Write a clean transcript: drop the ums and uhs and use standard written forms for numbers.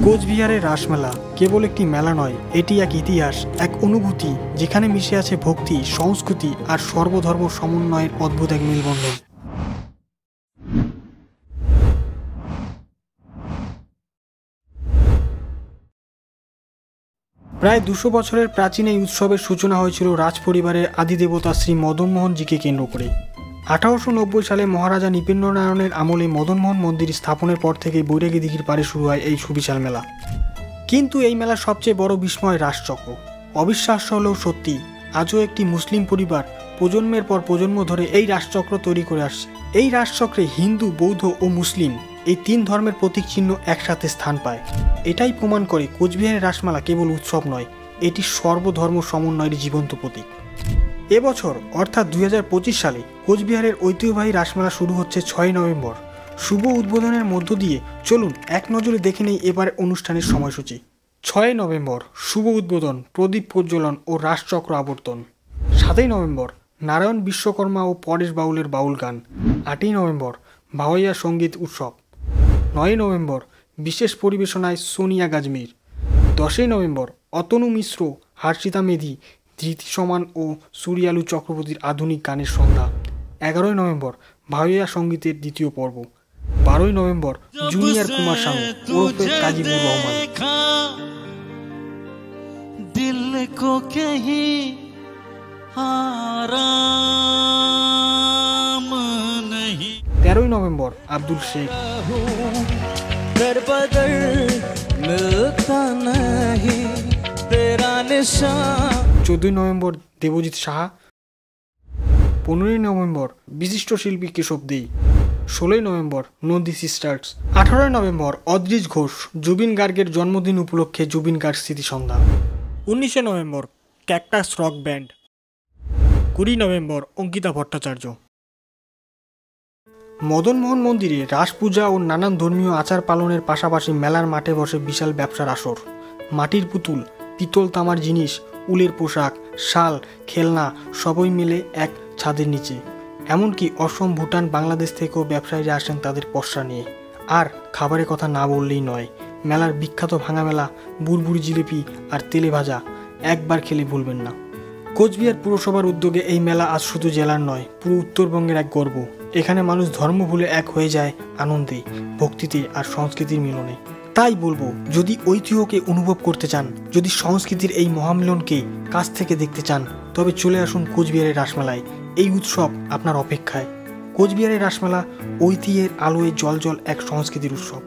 কোচবিহারের রাসমেলা কেবল একটি মেলা নয়, এটি এক ইতিহাস, এক অনুভূতি যেখানে মিশে আছে ভক্তি, সংস্কৃতি আর সর্বধর্ম সমন্বয়ের অদ্ভুত এক মেলবন্ধন। প্রায় 200 বছরের প্রাচীন এই উৎসবের সূচনা হয়েছিল রাজপরিবারের আদিদেবতা শ্রী মদনমোহনজিকে কেন্দ্র করে। 1890 সালে মহারাজা নৃপেন্দ্রনারায়ণের আমলে মদনমোহন মন্দির স্থাপনের পর থেকে বৈরাগী দিঘির পাড়ে শুরু হয় এই সুবিশাল মেলা। কিন্তু এই মেলার সবচেয়ে বড় বিস্ময় রাসচক্র। অবিশ্বাস্য হলেও সত্যি, আজও একটি মুসলিম পরিবার প্রজন্মের পর প্রজন্ম ধরে এই রাসচক্র তৈরি করে আসছে। এই রাসচক্রে হিন্দু, বৌদ্ধ ও মুসলিম এই 3 ধর্মের প্রতীক চিহ্ন একসাথে স্থান পায়। এটাই প্রমাণ করে কোচবিহারের রাসমেলা কেবল উৎসব নয়, এটি সর্বধর্ম সমন্বয়ের জীবন্ত প্রতীক। এবছর অর্থাৎ 2025 সালে কোচবিহারের ঐতিহ্যবাহী রাসমেলা শুরু হচ্ছে 6 নভেম্বর। শুভ উদ্বোধনের মধ্য দিয়ে চলুন এক নজরে দেখে নেই এবার অনুষ্ঠানের সময়সূচি। 6 নভেম্বর শুভ উদ্বোধন, প্রদীপ প্রজ্বলন ও রাসচক্র আবর্তন। 7 নভেম্বর নারায়ণ বিশ্বকর্মা ও পরেশ বাউলের বাউল গান। 8 নভেম্বর ভাওয়াইয়া সঙ্গীত উৎসব। 9 নভেম্বর বিশেষ পরিবেশনায় সোনিয়া গাজমির। 10 নভেম্বর অতনু মিশ্র, হর্ষিতা মেধি, ধৃতি সমান ও সুরিয়ালু চক্রবর্তীর আধুনিক গানের সন্ধ্যা। 11 নভেম্বর ভাওয়াইয়া সঙ্গীতের দ্বিতীয় পর্ব। 12 নভেম্বর জুনিয়র কুমার সানু ওরফে কাজীবুর রহমান। দিল কো কহি আরাম নেহি। 13 November Abdul Sheikh. 14 November Debjit Saha. 15 November বিশিষ্ট শিল্পী Keshab Dey. 16 November Nandi sisters. 18 November Adrij Ghosh, Zubeen গার্গের জন্মদিন উপলক্ষে জুবিন গার্গ স্মৃতি সন্ধ্যা। 19 November cactus rock band. 20 November Ankita Bhattacharya. Madanmohan মন্দিরে রাস পূজা ও নানান ধর্মীয় আচার পালনের পাশাপাশি মেলার মাঠে বসে বিশাল ব্যবসার আসর। মাটির পুতুল, পিতল তামার জিনিস, উলের পোশাক, শাল, খেলনা সবই মিলে এক ছাদের নিচে। এমনকি অসম, ভুটান, বাংলাদেশ থেকেও ব্যবসায়ীরা আসেন তাদের পসরা নিয়ে। আর খাবারের কথা না বললেই নয়, মেলার বিখ্যাত ভাঙা মেলা, বুড়বুড়ি জিলিপি আর তেলে ভাজা একবার খেলে ভুলবেন না। কোচবিহার পুরসভার উদ্যোগে এই মেলা আজ শুধু জেলার নয়, পুরো উত্তরবঙ্গের এক গর্ব। এখানে মানুষ ধর্ম ভুলে এক হয়ে যায় আনন্দে, ভক্তিতে আর সংস্কৃতির মিলনে। তাই বলবো, যদি ঐতিহ্যকে অনুভব করতে চান, যদি সংস্কৃতির এই মহামিলনকে কাছ থেকে দেখতে চান, তবে চলে আসুন কোচবিহারের রাসমেলায়। এই উৎসব আপনার অপেক্ষায়। কোচবিহারের রাসমেলা ঐতিহ্যের আলোয় জল এক সংস্কৃতির উৎসব।